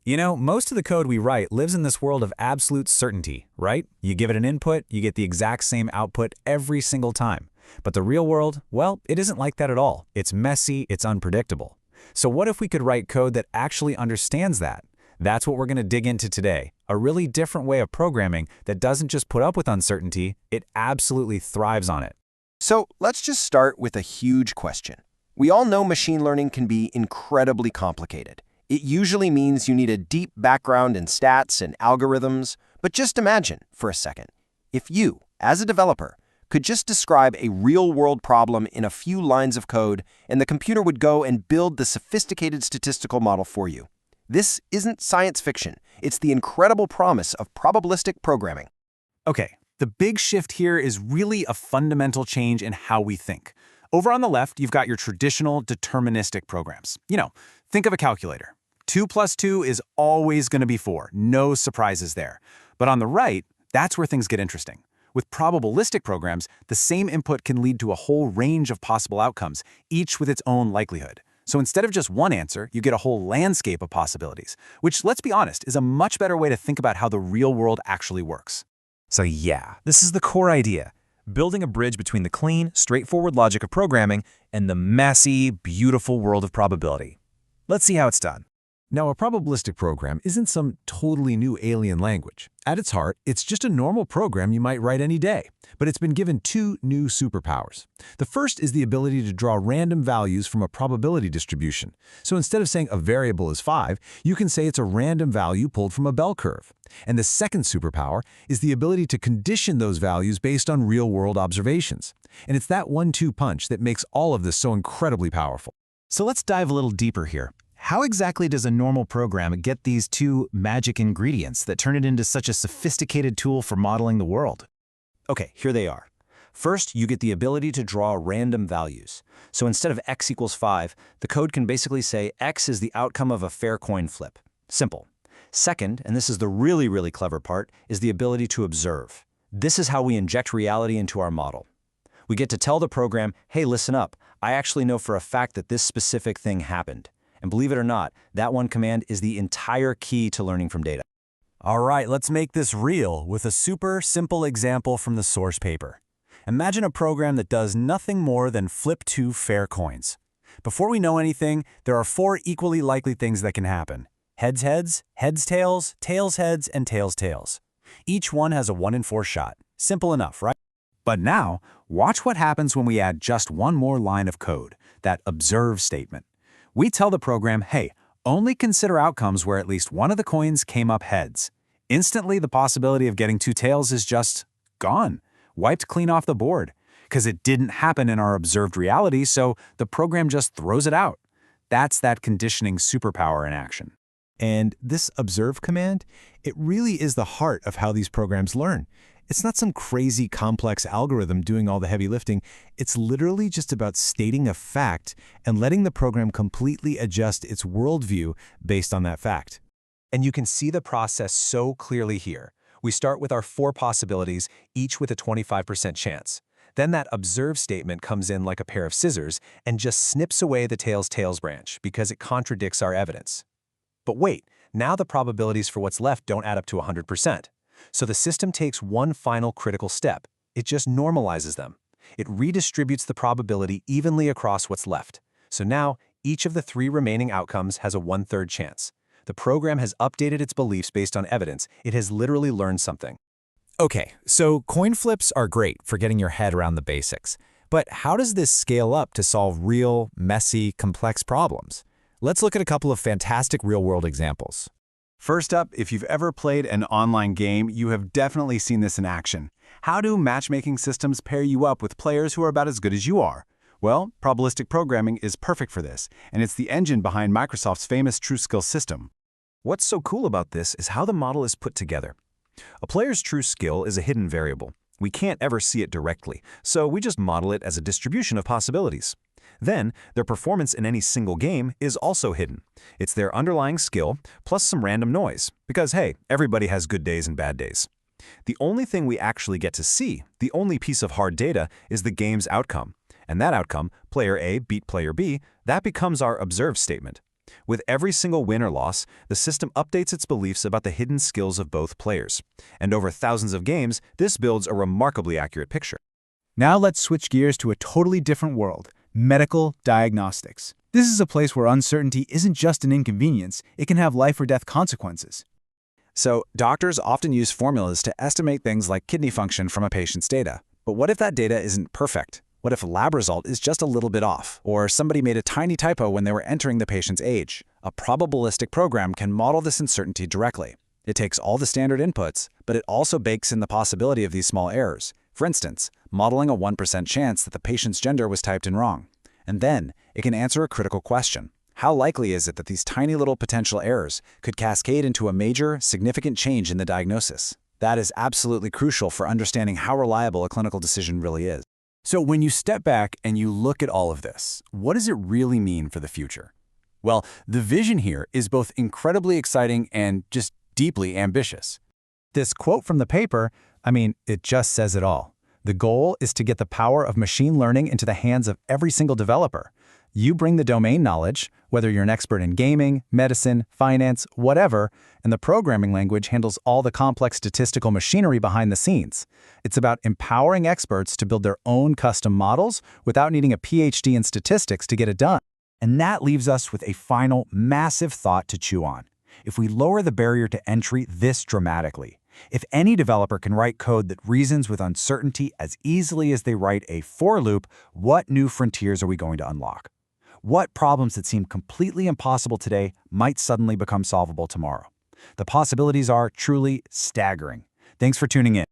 You know, most of the code we write lives in this world of absolute certainty, right? You give it an input, you get the exact same output every single time. But the real world, well, it isn't like that at all. It's messy, it's unpredictable. So what if we could write code that actually understands that? That's what we're going to dig into today, a really different way of programming that doesn't just put up with uncertainty, it absolutely thrives on it. So let's just start with a huge question. We all know machine learning can be incredibly complicated. It usually means you need a deep background in stats and algorithms, but just imagine, for a second, if you, as a developer, could just describe a real-world problem in a few lines of code, and the computer would go and build the sophisticated statistical model for you. This isn't science fiction. It's the incredible promise of probabilistic programming. Okay, the big shift here is really a fundamental change in how we think. Over on the left, you've got your traditional deterministic programs. You know, think of a calculator. 2 plus 2 is always going to be 4, no surprises there. But on the right, that's where things get interesting. With probabilistic programs, the same input can lead to a whole range of possible outcomes, each with its own likelihood. So instead of just one answer, you get a whole landscape of possibilities, which, let's be honest, is a much better way to think about how the real world actually works. So yeah, this is the core idea. Building a bridge between the clean, straightforward logic of programming and the messy, beautiful world of probability. Let's see how it's done. Now, a probabilistic program isn't some totally new alien language. At its heart, it's just a normal program you might write any day, but it's been given two new superpowers. The first is the ability to draw random values from a probability distribution. So instead of saying a variable is 5, you can say it's a random value pulled from a bell curve. And the second superpower is the ability to condition those values based on real-world observations. And it's that 1-2 punch that makes all of this so incredibly powerful. So let's dive a little deeper here. How exactly does a normal program get these two magic ingredients that turn it into such a sophisticated tool for modeling the world? Okay, here they are. First, you get the ability to draw random values. So instead of x equals 5, the code can basically say x is the outcome of a fair coin flip. Simple. Second, and this is the really clever part, is the ability to observe. This is how we inject reality into our model. We get to tell the program, hey, listen up, I actually know for a fact that this specific thing happened. And believe it or not, that one command is the entire key to learning from data. All right, let's make this real with a super simple example from the source paper. Imagine a program that does nothing more than flip 2 fair coins. Before we know anything, there are 4 equally likely things that can happen. Heads heads, heads tails, tails heads, and tails tails. Each one has a 1 in 4 shot. Simple enough, right? But now, watch what happens when we add just one more line of code, that observe statement. We tell the program, hey, only consider outcomes where at least one of the coins came up heads. Instantly, the possibility of getting 2 tails is just gone, wiped clean off the board, because it didn't happen in our observed reality, so the program just throws it out. That's that conditioning superpower in action. And this observe command, it really is the heart of how these programs learn. It's not some crazy complex algorithm doing all the heavy lifting. It's literally just about stating a fact and letting the program completely adjust its worldview based on that fact. And you can see the process so clearly here. We start with our 4 possibilities, each with a 25% chance. Then that observe statement comes in like a pair of scissors and just snips away the tails branch because it contradicts our evidence. But wait, now the probabilities for what's left don't add up to 100%. So the system takes one final critical step. It just normalizes them. It redistributes the probability evenly across what's left. So now, each of the 3 remaining outcomes has a 1/3 chance. The program has updated its beliefs based on evidence. It has literally learned something. Okay, so coin flips are great for getting your head around the basics. But how does this scale up to solve real, messy, complex problems? Let's look at a couple of fantastic real-world examples. First up, if you've ever played an online game, you have definitely seen this in action. How do matchmaking systems pair you up with players who are about as good as you are? Well, probabilistic programming is perfect for this, and it's the engine behind Microsoft's famous true skill system. What's so cool about this is how the model is put together. A player's true skill is a hidden variable. We can't ever see it directly, so we just model it as a distribution of possibilities. Then, their performance in any single game is also hidden. It's their underlying skill plus some random noise, because hey, everybody has good days and bad days. The only thing we actually get to see, the only piece of hard data, is the game's outcome. And that outcome, player A beat player B, that becomes our observe statement. With every single win or loss, the system updates its beliefs about the hidden skills of both players. And over thousands of games, this builds a remarkably accurate picture. Now let's switch gears to a totally different world, medical diagnostics. This is a place where uncertainty isn't just an inconvenience, it can have life or death consequences. So, doctors often use formulas to estimate things like kidney function from a patient's data. But what if that data isn't perfect? What if a lab result is just a little bit off, or somebody made a tiny typo when they were entering the patient's age? A probabilistic program can model this uncertainty directly. It takes all the standard inputs, but it also bakes in the possibility of these small errors. For instance, modeling a 1% chance that the patient's gender was typed in wrong. And then, it can answer a critical question. How likely is it that these tiny little potential errors could cascade into a major, significant change in the diagnosis? That is absolutely crucial for understanding how reliable a clinical decision really is. So when you step back and you look at all of this, what does it really mean for the future? Well, the vision here is both incredibly exciting and just deeply ambitious. This quote from the paper, it just says it all. The goal is to get the power of machine learning into the hands of every single developer. You bring the domain knowledge, whether you're an expert in gaming, medicine, finance, whatever, and the programming language handles all the complex statistical machinery behind the scenes. It's about empowering experts to build their own custom models without needing a PhD in statistics to get it done. And that leaves us with a final massive thought to chew on. If we lower the barrier to entry this dramatically, if any developer can write code that reasons with uncertainty as easily as they write a for loop, what new frontiers are we going to unlock? What problems that seem completely impossible today might suddenly become solvable tomorrow? The possibilities are truly staggering. Thanks for tuning in.